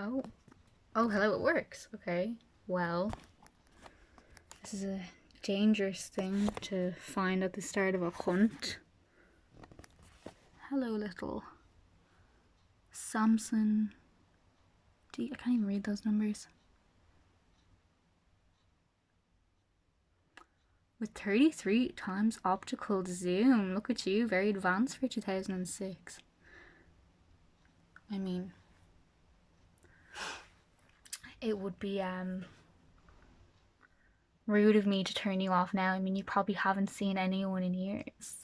Oh. Oh, hello, it works. Okay. Well, this is a dangerous thing to find at the start of a hunt. Hello, little Samson. I can't even read those numbers. With 33 times optical zoom. Look at you, very advanced for 2006. I mean, it would be rude of me to turn you off now. I mean, you probably haven't seen anyone in years.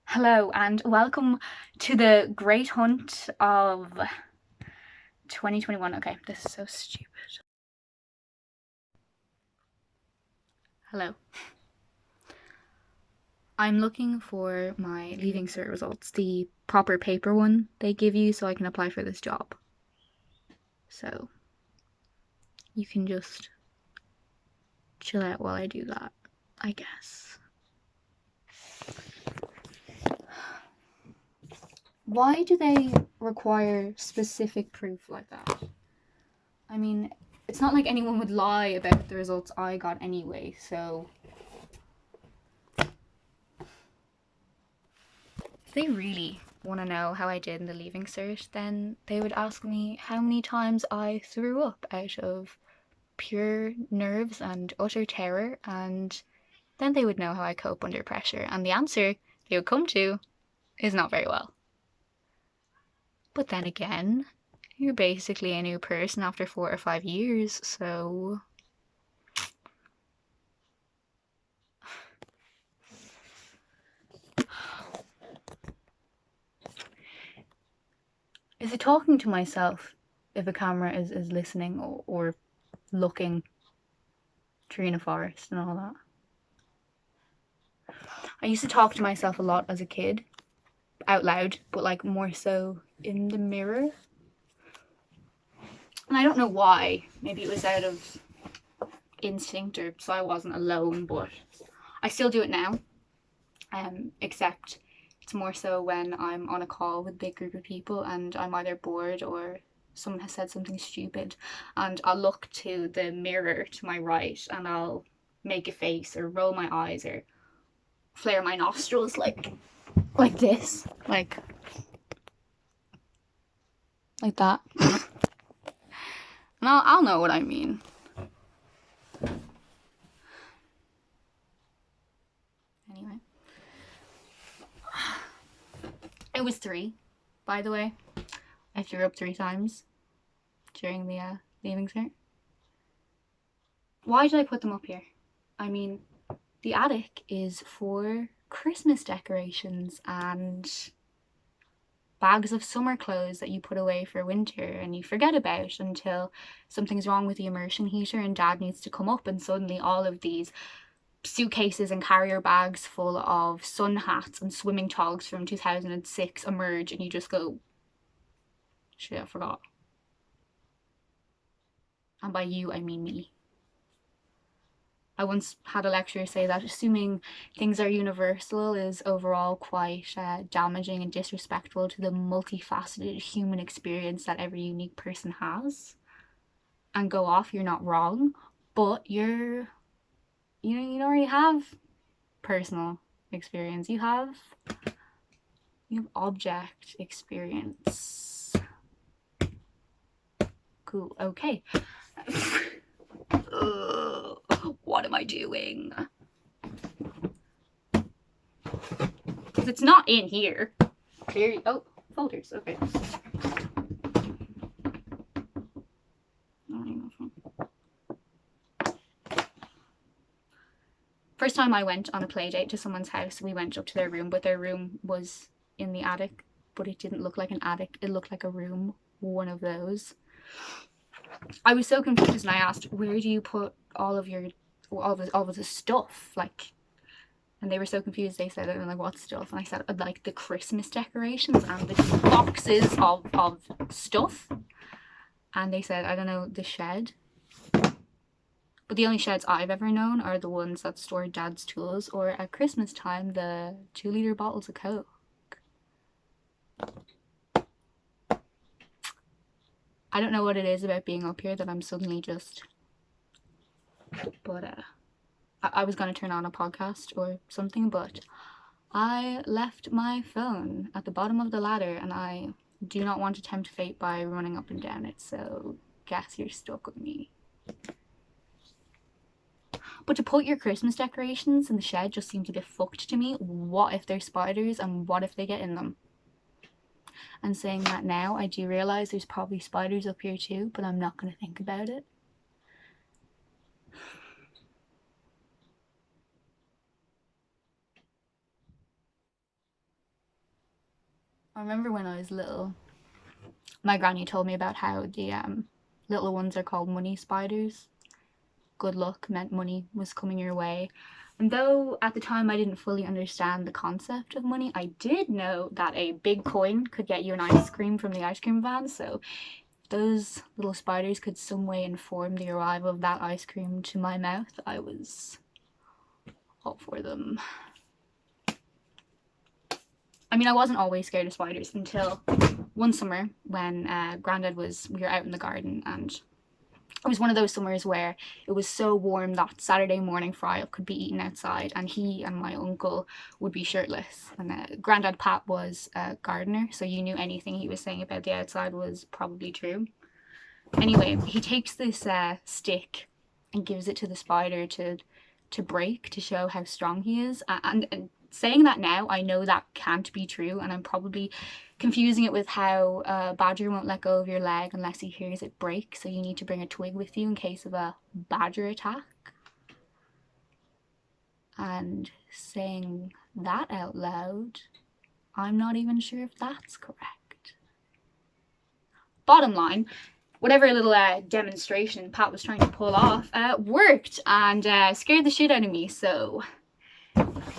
Hello and welcome to the great hunt of 2021. Okay, this is so stupid. Hello. I'm looking for my Leaving Cert results, the proper paper one they give you so I can apply for this job. So you can just chill out while I do that, I guess. Why do they require specific proof like that? I mean, it's not like anyone would lie about the results I got anyway, so if they really want to know how I did in the Leaving Cert, then they would ask me how many times I threw up out of pure nerves and utter terror, and then they would know how I cope under pressure, and the answer they would come to is not very well. But then again, you're basically a new person after 4 or 5 years, so is it talking to myself if a camera is listening or looking tree in a forest and all that? I used to talk to myself a lot as a kid, out loud, but like more so in the mirror. And I don't know why. Maybe it was out of instinct or so I wasn't alone, but I still do it now. Except it's more so when I'm on a call with a big group of people and I'm either bored or someone has said something stupid, and I'll look to the mirror to my right and I'll make a face or roll my eyes or flare my nostrils like this, like that. And I'll know what I mean. Anyway, it was 3, by the way. I threw up 3 times during the Leaving Cert. Why did I put them up here? I mean, the attic is for Christmas decorations and bags of summer clothes that you put away for winter and you forget about until something's wrong with the immersion heater and dad needs to come up, and suddenly all of these suitcases and carrier bags full of sun hats and swimming togs from 2006 emerge and you just go, shit, I forgot. And by you, I mean me. I once had a lecturer say that assuming things are universal is overall quite damaging and disrespectful to the multifaceted human experience that every unique person has. And go off, you're not wrong, but you don't really have personal experience. You have object experience. Cool, okay. What am I doing? Because it's not in here. Clearly. Oh, folders. Okay. First time I went on a play date to someone's house, we went up to their room, but their room was in the attic, but it didn't look like an attic. It looked like a room, one of those. I was so confused and I asked, where do you put all of the stuff? Like, and they were so confused. They said, like, what stuff? And I said, like, the Christmas decorations and the boxes of stuff. And they said, I don't know, the shed. But the only sheds I've ever known are the ones that store dad's tools, or at Christmas time, the 2-litre bottles of Coke. I don't know what it is about being up here that I'm suddenly just... But I was going to turn on a podcast or something, but I left my phone at the bottom of the ladder, and I do not want to tempt fate by running up and down it, so guess you're stuck with me. But to put your Christmas decorations in the shed just seems a bit fucked to me. What if they're spiders, and what if they get in them? And saying that now, I do realise there's probably spiders up here too, but I'm not going to think about it. I remember when I was little, my granny told me about how the little ones are called money spiders. Good luck meant money was coming your way. And though at the time I didn't fully understand the concept of money, I did know that a big coin could get you an ice cream from the ice cream van. So if those little spiders could some way inform the arrival of that ice cream to my mouth, I was all for them. I mean, I wasn't always scared of spiders until one summer when we were out in the garden, and it was one of those summers where it was so warm that Saturday morning fry-up could be eaten outside, and he and my uncle would be shirtless. And Grandad Pat was a gardener, so you knew anything he was saying about the outside was probably true. Anyway, he takes this stick and gives it to the spider to break, to show how strong he is. And saying that now, I know that can't be true, and I'm probably confusing it with how a badger won't let go of your leg unless he hears it break, so you need to bring a twig with you in case of a badger attack. And saying that out loud, I'm not even sure if that's correct. Bottom line, whatever little demonstration Pat was trying to pull off worked, and scared the shit out of me, so...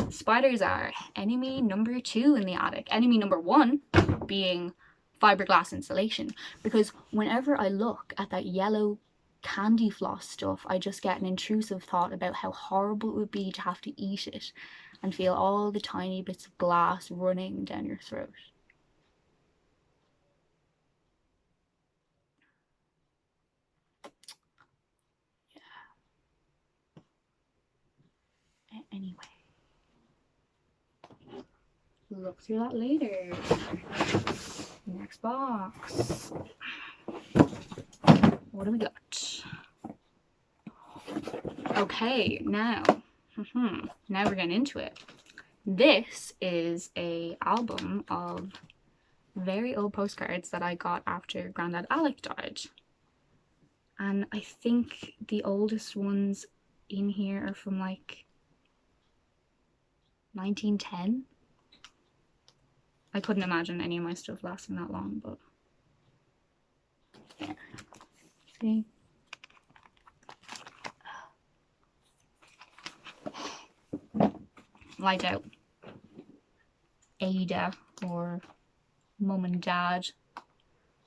Spiders are enemy number 2 in the attic. Enemy number 1 being fiberglass insulation, because whenever I look at that yellow candy floss stuff, I just get an intrusive thought about how horrible it would be to have to eat it and feel all the tiny bits of glass running down your throat. Yeah. Anyway. Look through that later. Next box. What do we got? Okay, now we're getting into it. This is a album of very old postcards that I got after Grandad Alec died. And I think the oldest ones in here are from like 1910. I couldn't imagine any of my stuff lasting that long, but there. See? Light out. Ada or Mum and Dad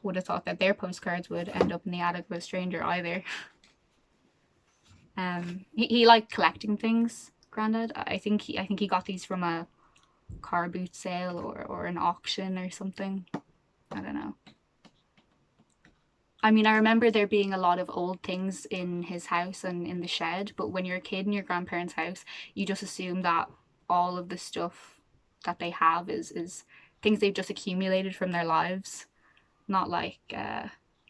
would have thought that their postcards would end up in the attic with a stranger either. He liked collecting things, Grandad. I think he got these from a car boot sale or an auction or something. I don't know. I mean, I remember there being a lot of old things in his house and in the shed, but when you're a kid in your grandparents' house, you just assume that all of the stuff that they have is things they've just accumulated from their lives, not like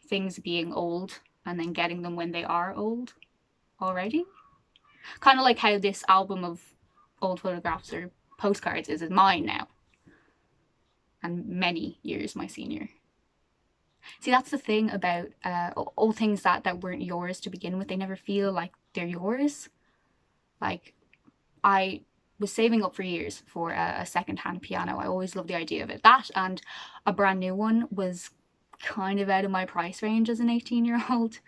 things being old and then getting them when they are old already. Kind of like how this album of old photographs or postcards is mine now, and many years my senior. See, that's the thing about old things that weren't yours to begin with. They never feel like they're yours. Like, I was saving up for years for a second-hand piano. I always loved the idea of it. That and a brand new one was kind of out of my price range as an 18-year-old.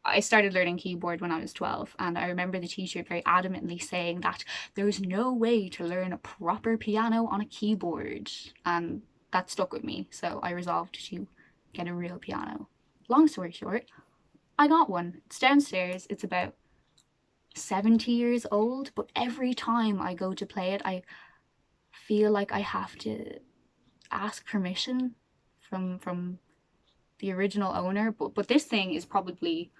I started learning keyboard when I was 12, and I remember the teacher very adamantly saying that there's no way to learn a proper piano on a keyboard, and that stuck with me, so I resolved to get a real piano. Long story short, I got one. It's downstairs. It's about 70 years old, but every time I go to play it, I feel like I have to ask permission from the original owner, but this thing is probably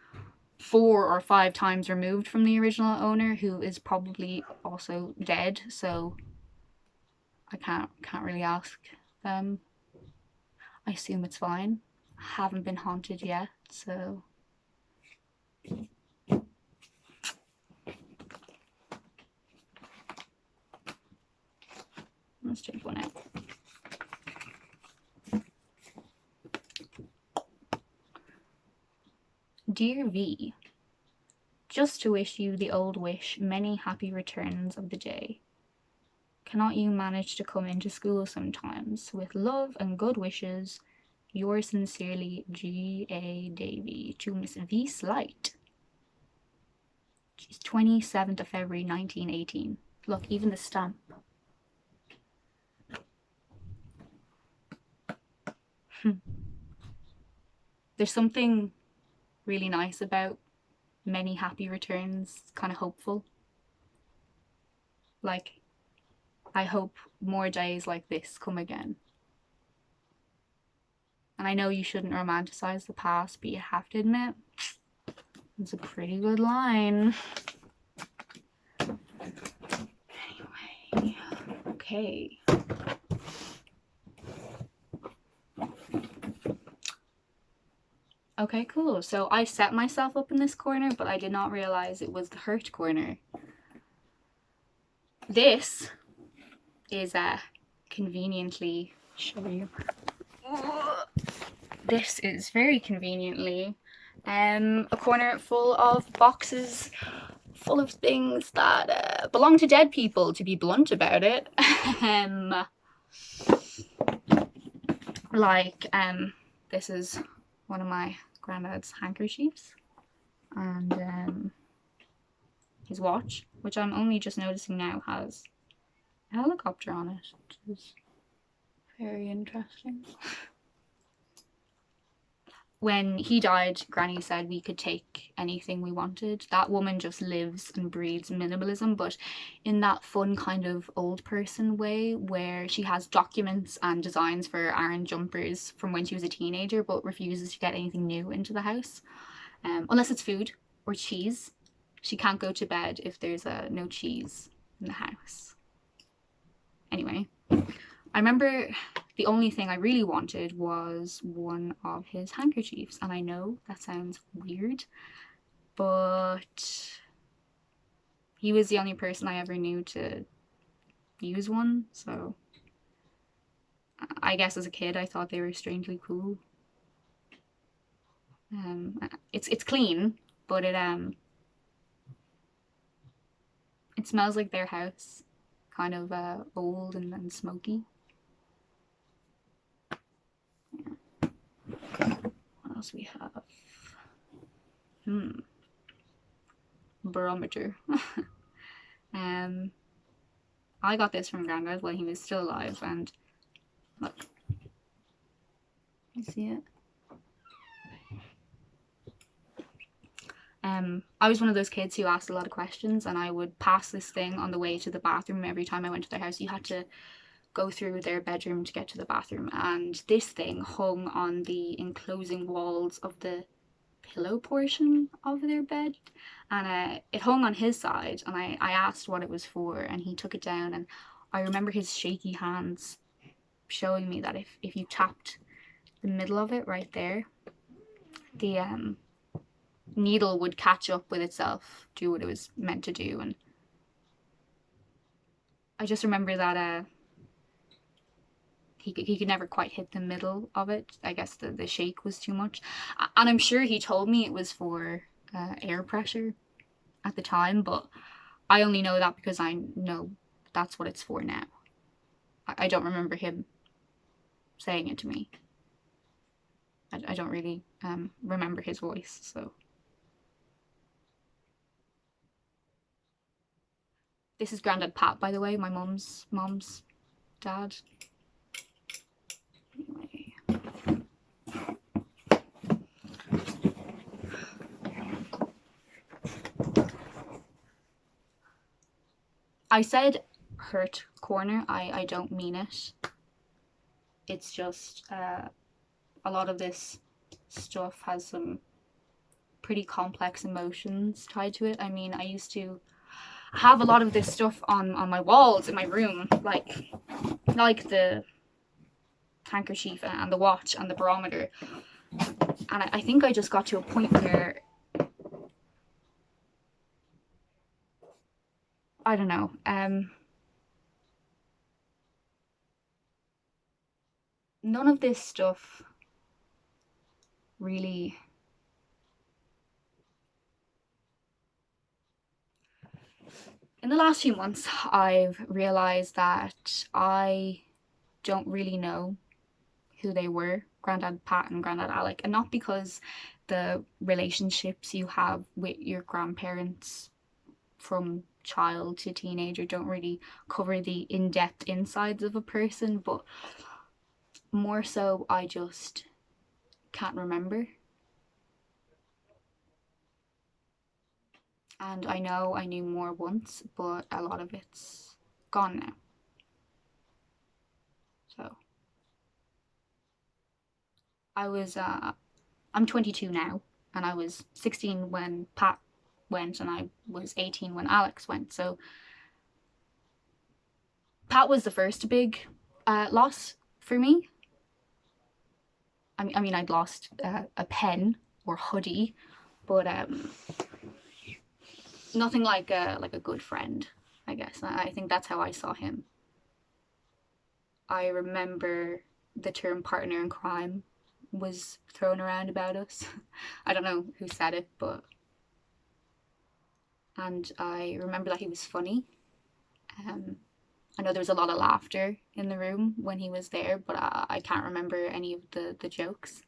4 or 5 times removed from the original owner, who is probably also dead, so I can't really ask them. I assume it's fine. I haven't been haunted yet, so let's take one out. Dear V, just to wish you the old wish, many happy returns of the day. Cannot you manage to come into school sometimes? With love and good wishes, yours sincerely, G.A. Davy. To Miss V. Slight. She's 27th of February 1918. Look, even the stamp. There's something really nice about many happy returns, kind of hopeful. Like, I hope more days like this come again. And I know you shouldn't romanticize the past, but you have to admit, it's a pretty good line. Anyway, okay. Okay, cool. So I set myself up in this corner, but I did not realize it was the hurt corner. This is conveniently, show you. This is very conveniently a corner full of boxes full of things that belong to dead people, to be blunt about it. This is one of my granddad's handkerchiefs, and his watch, which I'm only just noticing now has a helicopter on it, which is very interesting. When he died, Granny said we could take anything we wanted. That woman just lives and breathes minimalism, but in that fun kind of old person way, where she has documents and designs for Aaron jumpers from when she was a teenager, but refuses to get anything new into the house, unless it's food or cheese. She can't go to bed if there's no cheese in the house. Anyway, I remember the only thing I really wanted was one of his handkerchiefs, and I know that sounds weird, but he was the only person I ever knew to use one, so I guess as a kid I thought they were strangely cool. It's clean, but it smells like their house, kind of old and smoky. What else we have? Barometer. I got this from Grandad when he was still alive, and look, you see it? I was one of those kids who asked a lot of questions, and I would pass this thing on the way to the bathroom every time I went to their house. You had to go through their bedroom to get to the bathroom, and this thing hung on the enclosing walls of the pillow portion of their bed, and it hung on his side, and I asked what it was for, and he took it down, and I remember his shaky hands showing me that if you tapped the middle of it right there, the needle would catch up with itself, do what it was meant to do. And I just remember that he could never quite hit the middle of it. I guess the shake was too much, and I'm sure he told me it was for air pressure at the time, but I only know that because I know that's what it's for now. I don't remember him saying it to me. I don't really remember his voice, so. This is Grandad Pat, by the way, my mom's dad. Anyway. I said hurt corner. I don't mean it. It's just a lot of this stuff has some pretty complex emotions tied to it. I mean, I used to have a lot of this stuff on my walls in my room, like the handkerchief and the watch and the barometer. And I think I just got to a point where, I don't know, none of this stuff really in the last few months I've realized that I don't really know who they were, Grandad Pat and Grandad Alec, and not because the relationships you have with your grandparents from child to teenager don't really cover the in-depth insides of a person, but more so I just can't remember. And I know I knew more once, but a lot of it's gone now. So I'm 22 now, and I was 16 when Pat went, and I was 18 when Alex went. So Pat was the first big loss for me. I mean, I'd lost a pen or hoodie, but nothing like a good friend, I guess. I think that's how I saw him. I remember the term partner in crime was thrown around about us. I don't know who said it, but... And I remember that he was funny. I know there was a lot of laughter in the room when he was there, but I can't remember any of the jokes.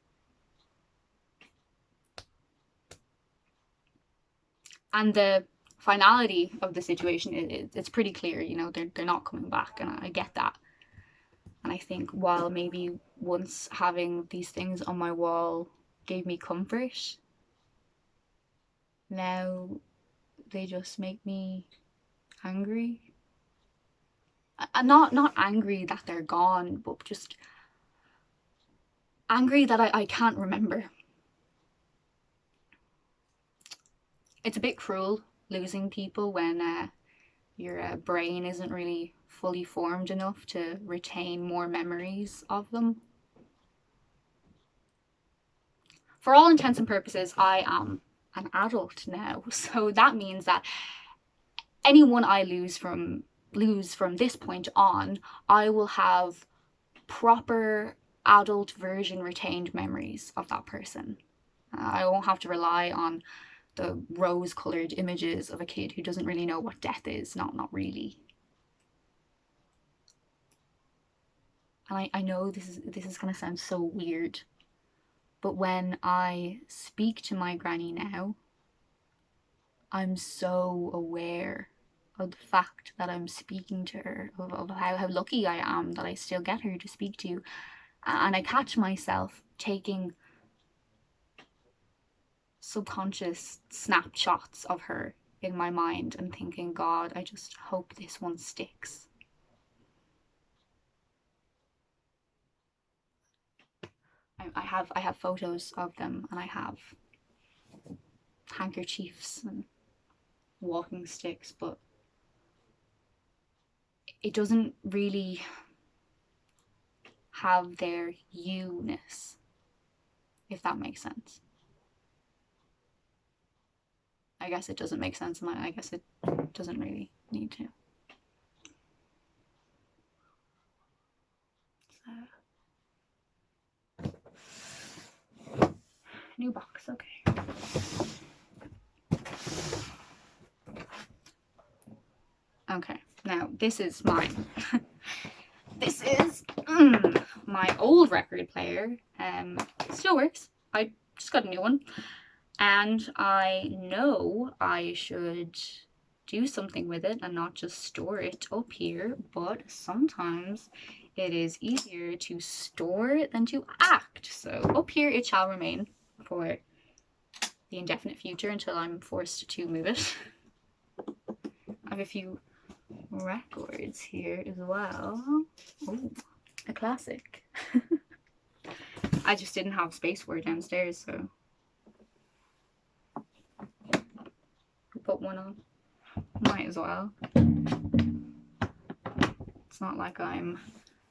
And the finality of the situation, it's pretty clear, you know, they're not coming back, and I get that. And I think while maybe once having these things on my wall gave me comfort, now they just make me angry. I'm not angry that they're gone, but just angry that I can't remember. It's a bit cruel losing people when your brain isn't really fully formed enough to retain more memories of them. For all intents and purposes, I am an adult now, so that means that anyone I lose from this point on, I will have proper adult version retained memories of that person. I won't have to rely on the rose-coloured images of a kid who doesn't really know what death is. Not really. And I know this is gonna sound so weird, but when I speak to my granny now, I'm so aware of the fact that I'm speaking to her, of how lucky I am that I still get her to speak to. And I catch myself taking subconscious snapshots of her in my mind and thinking, God, I just hope this one sticks. I have photos of them, and I have handkerchiefs and walking sticks, but it doesn't really have their you-ness, if that makes sense. I guess it doesn't make sense, and I guess it doesn't really need to. So, new box, okay. Okay, now this is mine. This is my old record player. Still works. I just got a new one. And I know I should do something with it and not just store it up here, but sometimes it is easier to store than to act. So up here it shall remain for the indefinite future until I'm forced to move it. I have a few records here as well. Oh, a classic. I just didn't have space for it downstairs, so put one on. Might as well. It's not like I'm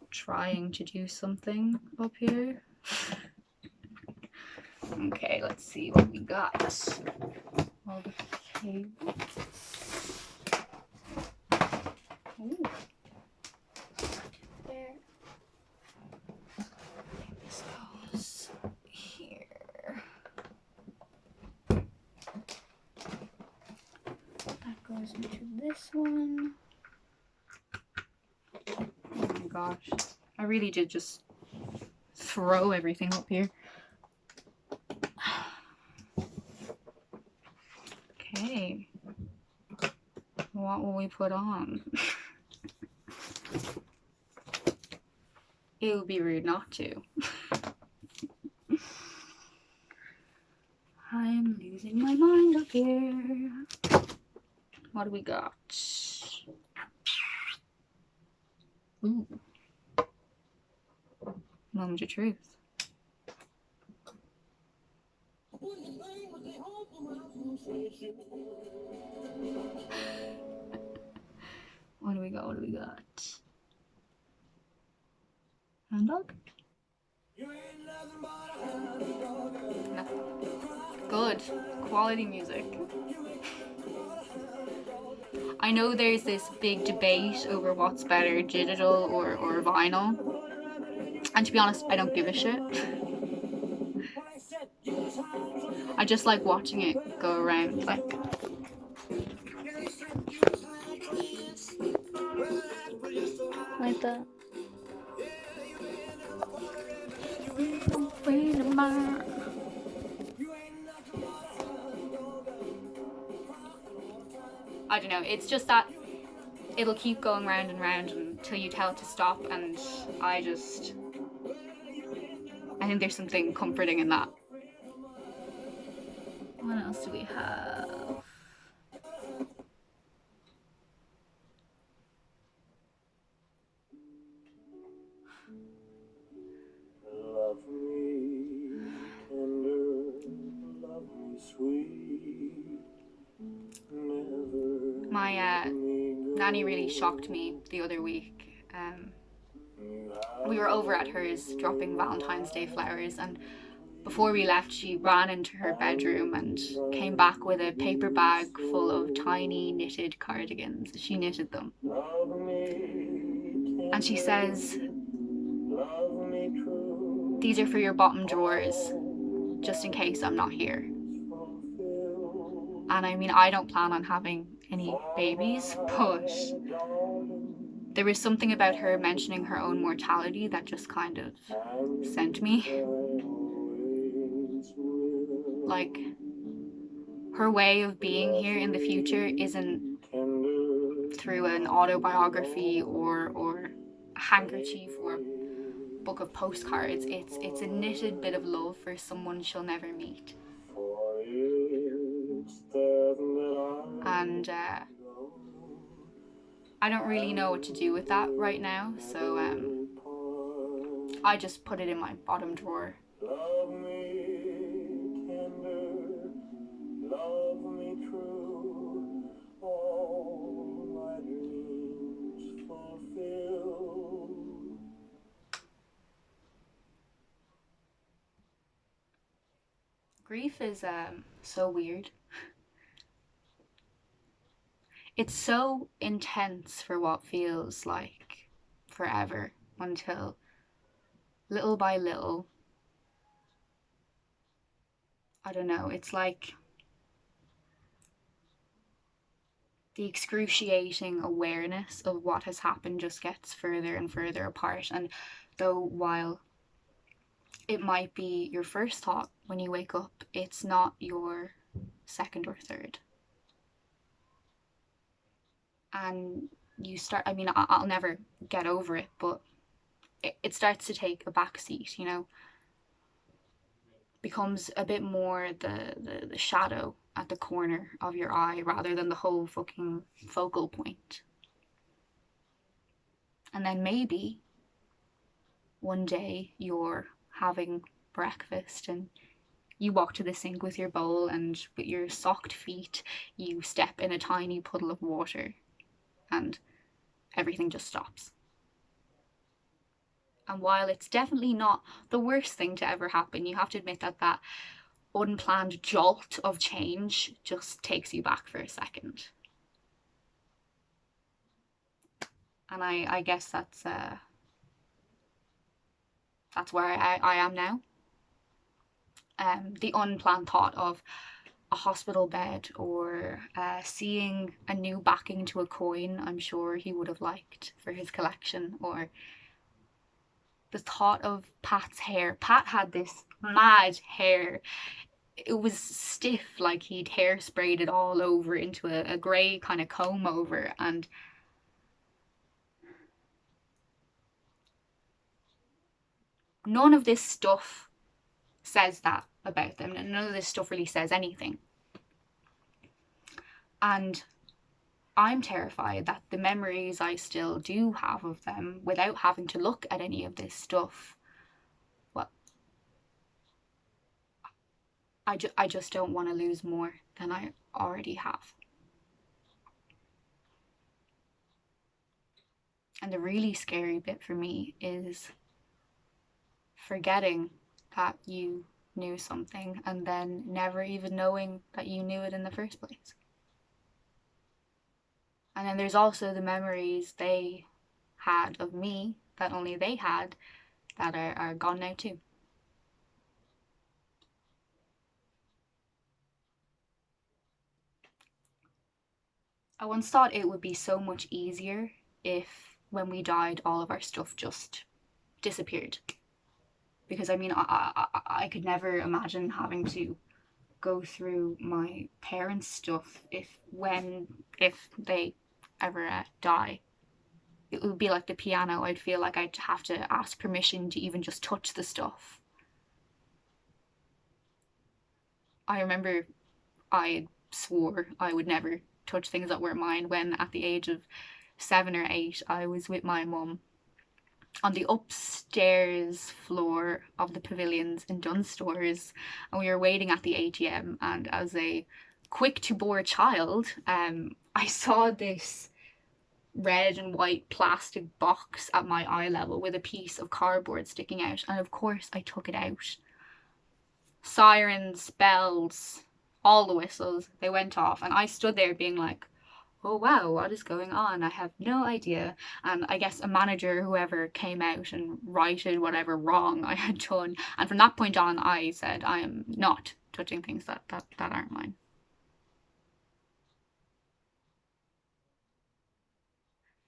trying to do something up here. Okay, let's see what we got. All the cables. Ooh. There. This goes here. That goes into this one. Oh my gosh. I really did just throw everything up here. Okay. What will we put on? It would be rude not to. I'm losing my mind up here. What do we got? Ooh. Moment of truth. What do we got? What do we got? Hound dog? No. Good. Quality music. I know there's this big debate over what's better, digital or vinyl. And to be honest, I don't give a shit. I just like watching it go around, like. Like that. I don't know, it's just that it'll keep going round and round until you tell it to stop, and I think there's something comforting in that. What else do we have? Love me tender, love me sweet. My nanny really shocked me the other week. We were over at hers dropping Valentine's Day flowers, and before we left she ran into her bedroom and came back with a paper bag full of tiny knitted cardigans. She knitted them. And she says, "These are for your bottom drawers, just in case I'm not here." And I mean, I don't plan on having any babies, but there was something about her mentioning her own mortality that just kind of sent me. Like, her way of being here in the future isn't through an autobiography or a handkerchief or book of postcards. It's a knitted bit of love for someone she'll never meet. And I don't really know what to do with that right now, so I just put it in my bottom drawer. Love me tender, love me true, all my dreams fulfill. Grief is so weird. It's so intense for what feels like forever, until little by little, I don't know, it's like the excruciating awareness of what has happened just gets further and further apart. And though while it might be your first thought when you wake up, it's not your second or third. And you start, I mean, I'll never get over it, but it starts to take a back seat, you know? Becomes a bit more the shadow at the corner of your eye rather than the whole fucking focal point. And then maybe one day you're having breakfast and you walk to the sink with your bowl, and with your socked feet you step in a tiny puddle of water and everything just stops. And while it's definitely not the worst thing to ever happen, you have to admit that that unplanned jolt of change just takes you back for a second. And I guess that's where I am now. The unplanned thought of a hospital bed or seeing a new backing to a coin I'm sure he would have liked for his collection, or the thought of Pat's hair. Pat had this mad hair. It was stiff, like he'd hairsprayed it all over into a grey kind of comb over, and none of this stuff says that about them. None of this stuff really says anything. And I'm terrified that the memories I still do have of them, without having to look at any of this stuff, well, I just don't want to lose more than I already have. And the really scary bit for me is forgetting that you knew something and then never even knowing that you knew it in the first place. And then there's also the memories they had of me that only they had that are gone now too. I once thought it would be so much easier if when we died all of our stuff just disappeared. Because I mean, I could never imagine having to go through my parents' stuff if they ever die. It would be like the piano. I'd feel like I'd have to ask permission to even just touch the stuff. I remember I swore I would never touch things that were mine when at the age of 7 or 8 I was with my mum on the upstairs floor of the pavilions in Dunstores, and we were waiting at the ATM, and as a quick to bore child, I saw this red and white plastic box at my eye level with a piece of cardboard sticking out, and of course I took it out. Sirens, bells, all the whistles, they went off, and I stood there being like, oh wow, what is going on? I have no idea. And I guess a manager, whoever, came out and righted whatever wrong I had done. And from that point on, I said, I am not touching things that aren't mine.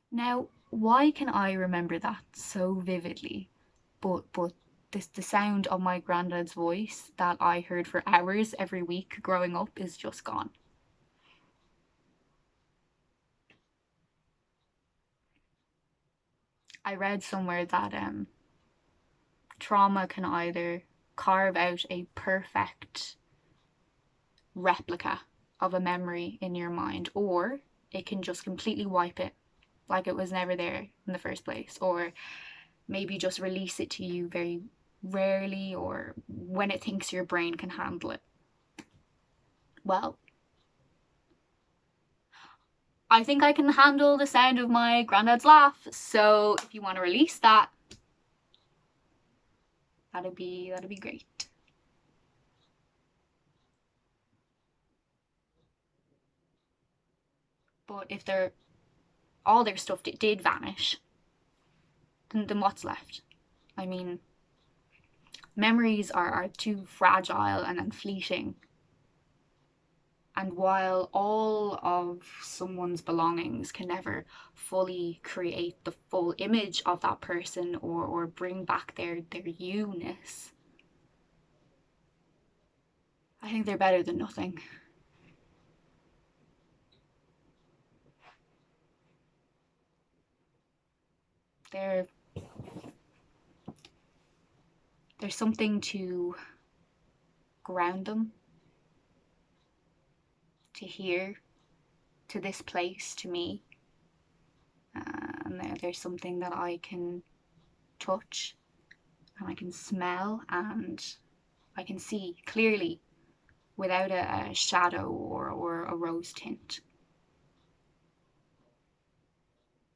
Now, why can I remember that so vividly? But the sound of my granddad's voice that I heard for hours every week growing up is just gone. I read somewhere that trauma can either carve out a perfect replica of a memory in your mind, or it can just completely wipe it like it was never there in the first place, or maybe just release it to you very rarely or when it thinks your brain can handle it. Well, I think I can handle the sound of my granddad's laugh, so if you want to release that, that'd be great. But if all their stuff did vanish, then what's left? I mean, memories are too fragile and fleeting. And while all of someone's belongings can never fully create the full image of that person or bring back their you-ness, I think they're better than nothing. There's something to ground them, to here, to this place, to me. And there's something that I can touch and I can smell and I can see clearly without a shadow or a rose tint.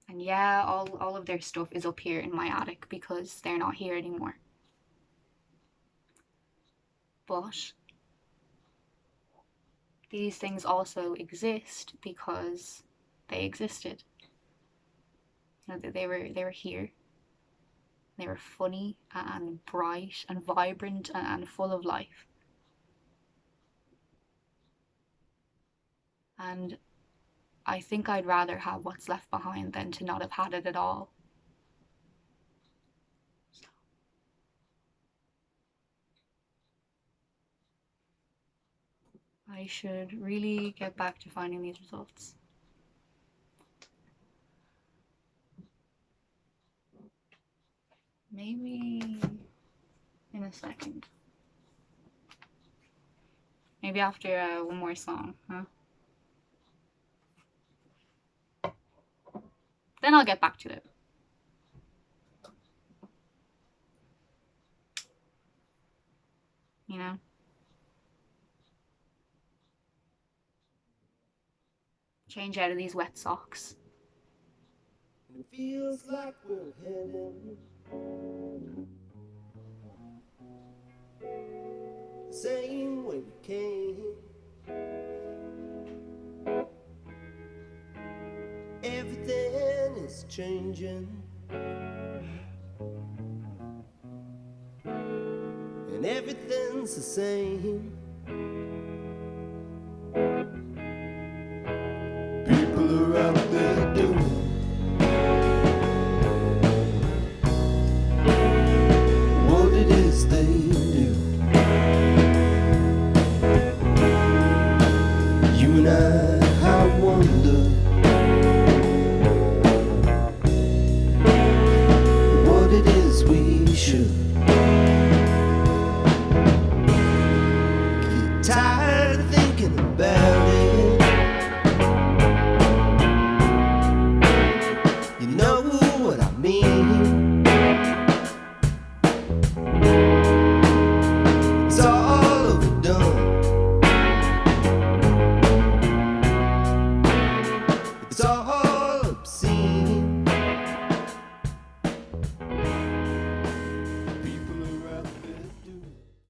And yeah, all of their stuff is up here in my attic because they're not here anymore. But these things also exist because they existed. You know, they were here. They were funny and bright and vibrant and full of life. And I think I'd rather have what's left behind than to not have had it at all. I should really get back to finding these results. Maybe in a second. Maybe after one more song, huh? Then I'll get back to it. You know? Change out of these wet socks. It feels like we're heading the same way we came. Everything is changing, and everything's the same.